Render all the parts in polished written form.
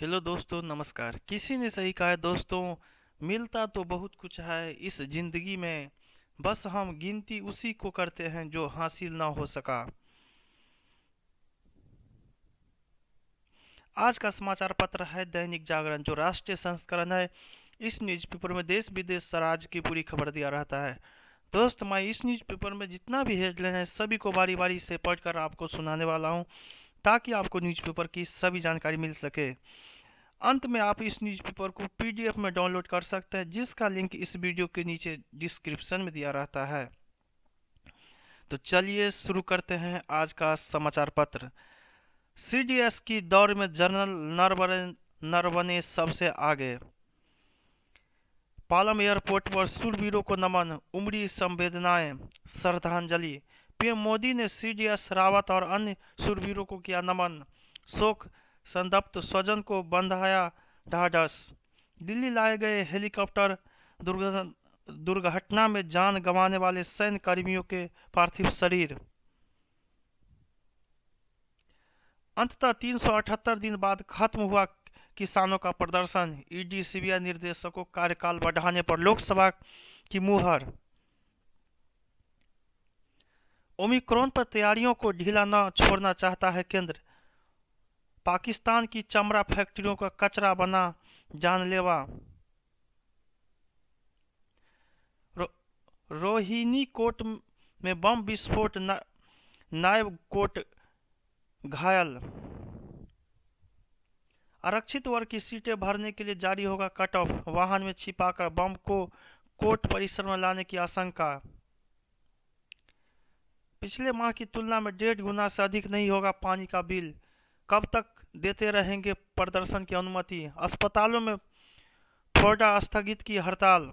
Hello दोस्तों, नमस्कार। किसी ने सही कहा है दोस्तों, मिलता तो बहुत कुछ है इस जिंदगी में, बस हम गिनती उसी को करते हैं जो हासिल ना हो सका। आज का समाचार पत्र है दैनिक जागरण, जो राष्ट्रीय संस्करण है। इस न्यूज़पेपर में देश विदेश राज्य की पूरी खबर दिया रहता है। दोस्त, मैं इस न्यूज़पेपर में जितना भी हेडलाइन है सभी को बारी बारी से पढ़कर आपको सुनाने वाला हूँ, ताकि आपको न्यूज़पेपर की सभी जानकारी मिल सके। अंत में आप इस न्यूज़पेपर को पीडीएफ में डाउनलोड कर सकते हैं, जिसका लिंक इस वीडियो के नीचे डिस्क्रिप्शन में दिया रहता है। तो चलिए शुरू करते हैं आज का समाचार पत्र। सीडीएस की दौड़ में जनरल नरवणे सबसे आगे। पालम एयरपोर्ट पर शूरवीरों को नमन, उमड़ी संवेदनाएं, श्रद्धांजलि। पीएम मोदी ने सीडीएस रावत और अन्य शूरवीरों को किया नमन, शोक संतप्त स्वजन को बंधाया ढाढ़स। दिल्ली लाए गए हेलीकॉप्टर दुर्घटना में जान गंवाने वाले सैन्य कर्मियों के पार्थिव शरीर। अंततः 378 दिन बाद खत्म हुआ किसानों का प्रदर्शन। ईडी सीबीआई निर्देशकों कार्यकाल बढ़ाने पर लोकसभा की मुहर। ओमिक्रॉन पर तैयारियों को ढीला न छोड़ना चाहता है केंद्र। पाकिस्तान की चमड़ा फैक्ट्रियों का कचरा बना जानलेवा। रोहिणी कोट में बम विस्फोट, नायब कोट घायल। आरक्षित वर्ग की सीटें भरने के लिए जारी होगा कट ऑफ, वाहन में छिपाकर बम को कोर्ट परिसर में लाने की आशंका। पिछले माह की तुलना में 1.5 गुना से अधिक नहीं होगा पानी का बिल। कब तक देते रहेंगे प्रदर्शन की अनुमति। अस्पतालों में फोर्डा स्थगित की हड़ताल।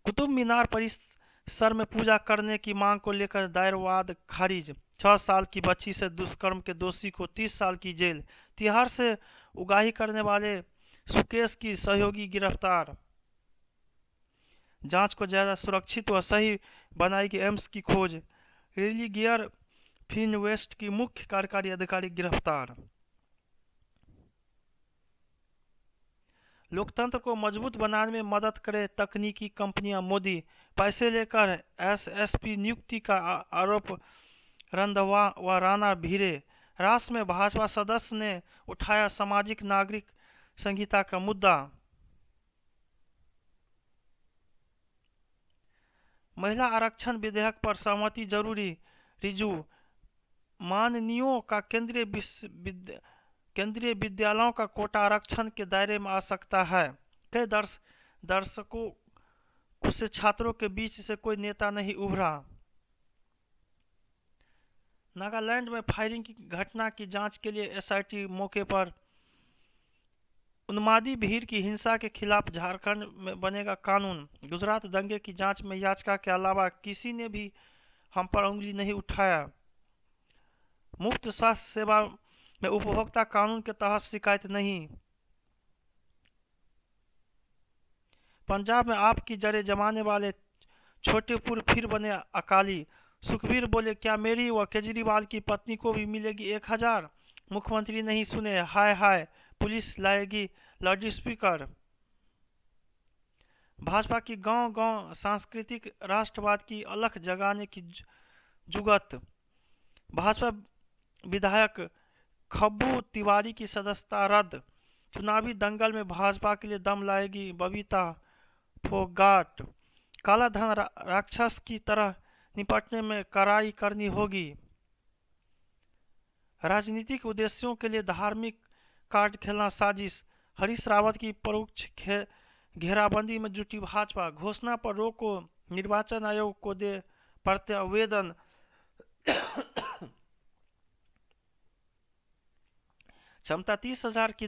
कुतुब मीनार परिसर में पूजा करने की मांग को लेकर दायर वाद खारिज। 6 साल की बच्ची से दुष्कर्म के दोषी को 30 साल की जेल। तिहाड़ से उगाही करने वाले सुकेश की सहयोगी गिरफ्तार। जांच को ज्यादा सुरक्षित व सही बनाएगी एम्स की खोज। रिलीगियर फिनवेस्ट की मुख्य कार्यकारी अधिकारी गिरफ्तार। लोकतंत्र को मजबूत बनाने में मदद करे तकनीकी कंपनियां, मोदी। पैसे लेकर एसएसपी नियुक्ति का आरोप रंधवा व राणा भिड़े। राष्ट्र में भाजपा सदस्य ने उठाया सामाजिक नागरिक संहिता का मुद्दा। महिला आरक्षण विधेयक पर सहमति जरूरी, रिजू। माननीयों का केंद्रीय विद्यालयों का कोटा आरक्षण के दायरे में आ सकता है। कई दर्शकों से छात्रों के बीच से कोई नेता नहीं उभरा। नागालैंड में फायरिंग की घटना की जांच के लिए एसआईटी मौके पर। उन्मादी भीड़ की हिंसा के खिलाफ झारखंड में बनेगा कानून। गुजरात दंगे की जांच में याचिका के अलावा किसी ने भी हम पर उंगली नहीं उठाया। मुफ्त स्वास्थ्य सेवा में उपभोक्ता कानून के तहत शिकायत नहीं। पंजाब में आप की जड़ें जमाने वाले छोटेपुर फिर बने अकाली। सुखबीर बोले, क्या मेरी व केजरीवाल की पत्नी को भी मिलेगी 1000। मुख्यमंत्री नहीं सुने, हाय हाय, पुलिस लाएगी लाउडस्पीकर। भाजपा की गांव गांव सांस्कृतिक राष्ट्रवाद की अलख जगाने की जुगत। भाजपा विधायक खब्बू तिवारी की सदस्यता रद्द। चुनावी दंगल में भाजपा के लिए दम लाएगी बबीता फोगाट। काला धन राक्षस की तरह निपटने में कड़ाई करनी होगी। राजनीतिक उद्देश्यों के लिए धार्मिक कार्ड खेलना साजिश। हरीश रावत की परोक्ष घेराबंदी में जुटी भाजपा। घोषणा पर रोक को निर्वाचन आयोग को दे प्रत्यावेदन। क्षमता 30,000 की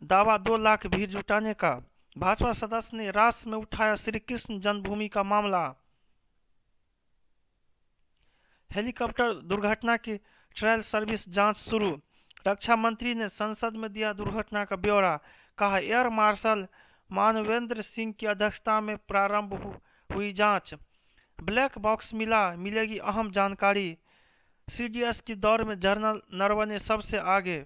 दावा 2 लाख भीड़ जुटाने का। भाजपा सदस्य ने राष्ट्र में उठाया श्री कृष्ण जन्मभूमि का मामला। हेलीकॉप्टर दुर्घटना की ट्रायल सर्विस जांच शुरू। रक्षा मंत्री ने संसद में दिया दुर्घटना का ब्यौरा। कहा, एयर मार्शल मानवेंद्र सिंह की अध्यक्षता में प्रारंभ हुई जांच। ब्लैक बॉक्स मिलेगी अहम जानकारी। सीडीएस की दौड़ में जनरल नरवणे सबसे आगे।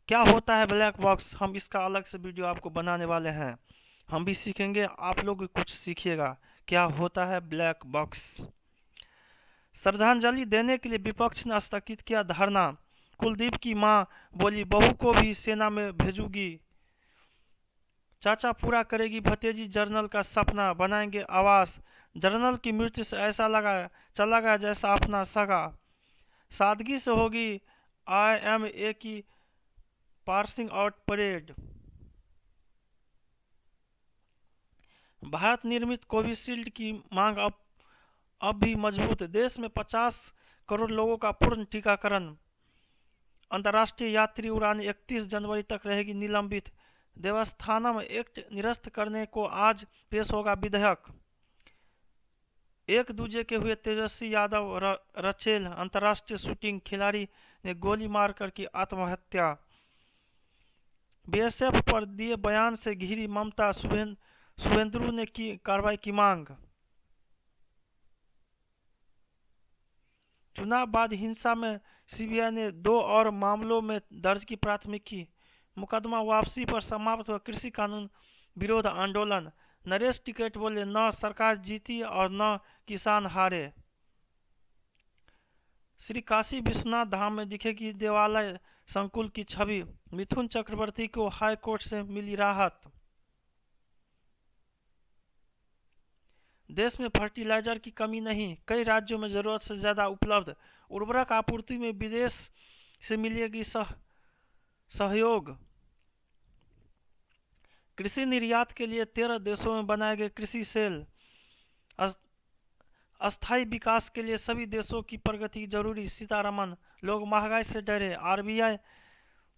क्या होता है ब्लैक बॉक्स, हम इसका अलग से वीडियो आपको बनाने वाले हैं। हम भी सीखेंगे, आप लोग भी कुछ सीखिएगा क्या होता है ब्लैक बॉक्स। श्रद्धांजलि देने के लिए विपक्ष ने स्थगित किया धरना। कुलदीप की मां बोली बहू को भी सेना में भेजूंगी। चाचा पूरा करेगी भतीजी जनरल का सपना, बनाएंगे आवास। जनरल की मृत्यु से ऐसा लगा चला गया जैसा अपना सगा। सादगी से होगी IMA की पासिंग आउट परेड। भारत निर्मित कोविशील्ड की मांग अब भी मजबूत है। देश में 50 करोड़ लोगों का पूर्ण टीकाकरण। अंतर्राष्ट्रीय यात्री उड़ान 31 जनवरी तक रहेगी निलंबित। देवस्थानम एक्ट निरस्त करने को आज पेश होगा विधेयक। एक दूजे के हुए तेजस्वी यादव रचेल। अंतर्राष्ट्रीय शूटिंग खिलाड़ी ने गोली मारकर की आत्महत्या। बीएसएफ पर दिए बयान से घिरी ममता, शुभेंदु ने की कार्रवाई की मांग। चुनाव बाद हिंसा में सीबीआई ने 2 और मामलों में दर्ज की प्राथमिकी। मुकदमा वापसी पर समाप्त हुआ कृषि कानून विरोध आंदोलन। नरेश टिकैत बोले न सरकार जीती और न किसान हारे। श्री काशी विश्वनाथ धाम में दिखेगी देवालय संकुल की छवि। मिथुन चक्रवर्ती को हाई कोर्ट से मिली राहत। देश में फर्टिलाइजर की कमी नहीं, कई राज्यों में जरूरत से ज्यादा उपलब्ध। उर्वरक आपूर्ति में विदेश से मिलेगी सहयोग। कृषि निर्यात के लिए 13 देशों में बनाए गए कृषि सेल। अस्थायी विकास के लिए सभी देशों की प्रगति जरूरी, सीतारमन। लोग महंगाई से डरे, RBI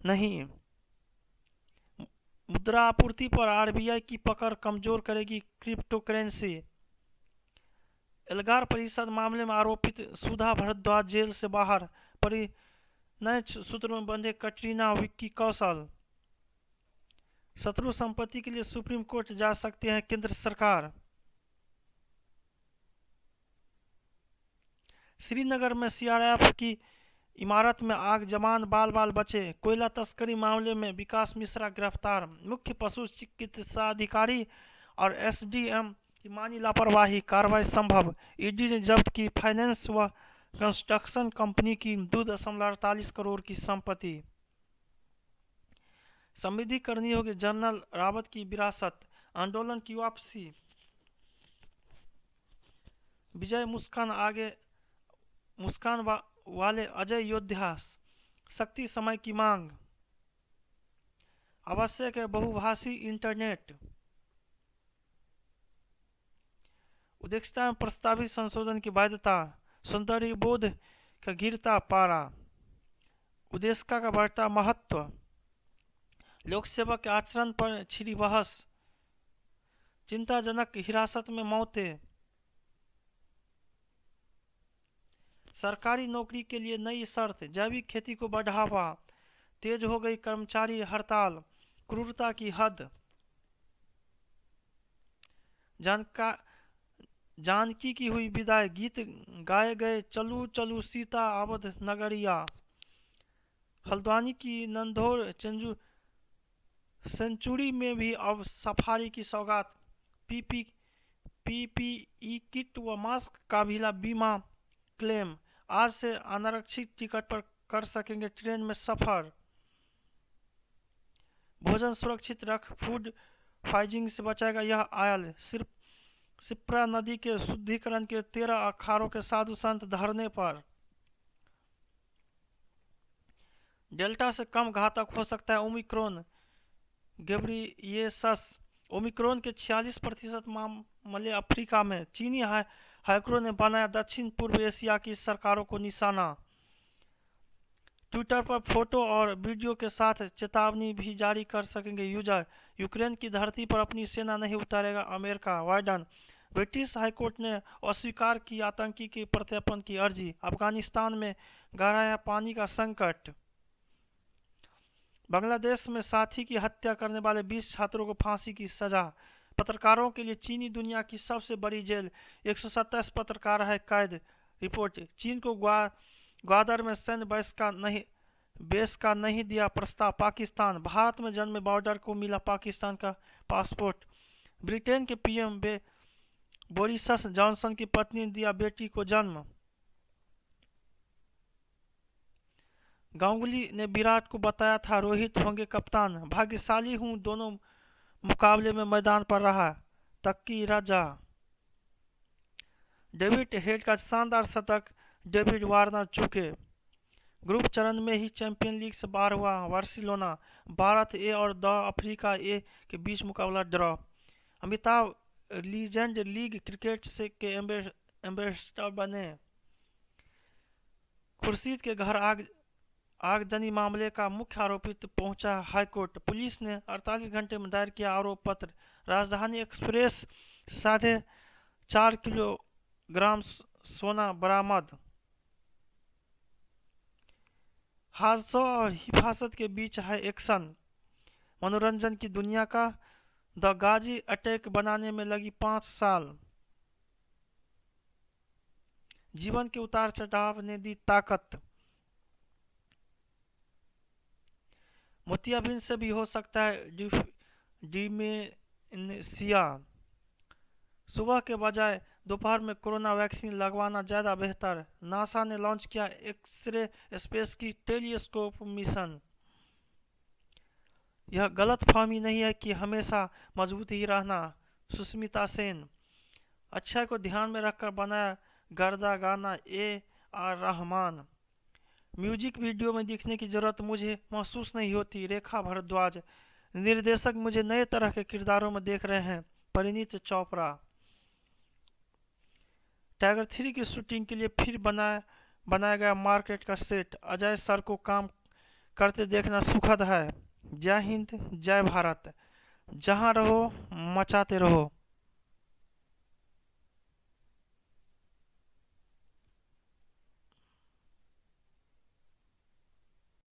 नहीं। मुद्रा आपूर्ति पर RBI की पकड़ कमजोर करेगी क्रिप्टो करेंसी। एल्गार परिषद मामले में आरोपित सुधा भारद्वाज जेल से बाहर। परिणय सूत्र में बंधे कटरीना विक्की कौशल। शत्रु संपत्ति के लिए सुप्रीम कोर्ट जा सकते हैं केंद्र सरकार। श्रीनगर में CRF की इमारत में आग, जवान बाल बाल बचे। कोयला तस्करी मामले में विकास मिश्रा गिरफ्तार। मुख्य पशु चिकित्साधिकारी और SDM की मानी लापरवाही, कार्रवाई संभव। ईडी ने जब्त की फाइनेंस व कंस्ट्रक्शन कंपनी की 2.48 करोड़ की संपत्ति। समृद्धि करनी होगी जनरल रावत की विरासत। आंदोलन की वापसी। विजय मुस्कान आगे, मुस्कान वाले अजय योद्धा। शक्ति समय की मांग। आवश्यक है बहुभाषी इंटरनेट। उद्देश्यता में प्रस्तावित संशोधन की वैधता। सौंदर्य बोध का गिरता पारा। उद्देश्यता का बढ़ता महत्व। लोक सेवा के आचरण पर छिड़ी बहस। चिंताजनक हिरासत में मौतें। सरकारी नौकरी के लिए नई शर्त। जैविक खेती को बढ़ावा। तेज हो गई कर्मचारी हड़ताल। क्रूरता की हद। जानकी की हुई विदाई। गीत गाए गए चलू चलू सीता अवध नगरिया। हल्द्वानी की नंदौर सेंचुरी में भी अब सफारी की सौगात। PPE किट व मास्क का भी बीमा क्लेम। आज से अनारक्षित टिकट पर कर सकेंगे ट्रेन में सफर। भोजन सुरक्षित रख, फूड पॉइजनिंग से बचाएगा यह आयल। सिप्रा नदी के शुद्धिकरण के 13 अखाड़ों के साधु संत धरने पर। डेल्टा से कम घातक हो सकता है ओमिक्रॉन, गेब्रियेसस। ओमिक्रॉन के 46% मामले अफ्रीका में। चीनी हैकरों ने बनाया दक्षिण पूर्व एशिया की सरकारों को निशाना। ट्विटर पर फोटो और वीडियो के साथ चेतावनी भी जारी कर सकेंगे यूजर। यूक्रेन की धरती पर अपनी सेना नहीं उतारेगा अमेरिका, बाइडन। ब्रिटिश हाईकोर्ट ने अस्वीकार की आतंकी के प्रत्यर्पण की अर्जी। अफगानिस्तान में गहराया पानी का संकट। बांग्लादेश में साथी की हत्या करने वाले 20 छात्रों को फांसी की सजा। पत्रकारों के लिए चीनी दुनिया की सबसे बड़ी जेल। 127 पत्रकार है कैद। रिपोर्ट। चीन को ग्वादर में सैन्य बहिष्कार नहीं बेस का नहीं दिया प्रस्ताव। पाकिस्तान, भारत में जन्मे बॉर्डर को मिला पाकिस्तान का पासपोर्ट। ब्रिटेन के पीएम बोरिस जॉनसन की पत्नी ने दिया बेटी को जन्म। गांगुली ने विराट को बताया था रोहित होंगे कप्तान। भाग्यशाली हूं दोनों मुकाबले में मैदान पर रहा। तक्की राजा। डेविड हेड का शानदार शतक, डेविड वार्नर चूके। ग्रुप चरण में ही चैंपियन लीग से बाहर हुआ बार्सिलोना। भारत ए और द अफ्रीका ए के बीच मुकाबला draw. Amitabh legend league cricket से के एम्बेसडर बने। खुर्शीद के घर आगजनी मामले का मुख्य आरोपित पहुंचा हाईकोर्ट। पुलिस ने 48 घंटे में दायर किया आरोप पत्र। राजधानी एक्सप्रेस 4.5 किलोग्राम सोना बरामद। हादसों और हिफाजत के बीच है एक्शन। मनोरंजन की दुनिया का द गाजी अटैक बनाने में लगी 5 साल। जीवन के उतार चढ़ाव ने दी ताकत। मोतियाबिंद से भी हो सकता है डिमेंशिया। सुबह के बजाय दोपहर में कोरोना वैक्सीन लगवाना ज़्यादा बेहतर। नासा ने लॉन्च किया एक्सरे स्पेस की टेलीस्कोप मिशन। यह गलतफहमी नहीं है कि हमेशा मजबूत ही रहना। सुष्मिता सेन। अक्षय को ध्यान में रखकर बनाया गर्दा गाना A.R. रहमान। म्यूजिक वीडियो में दिखने की जरूरत मुझे महसूस नहीं होती। रेखा भारद्वाज। निर्देशक मुझे नए तरह के किरदारों में देख रहे हैं। परिणीत चोपड़ा। टाइगर 3 की शूटिंग के लिए फिर बनाया गया मार्केट का सेट। अजय सर को काम करते देखना सुखद है। जय हिंद, जय भारत। जहां रहो मचाते रहो।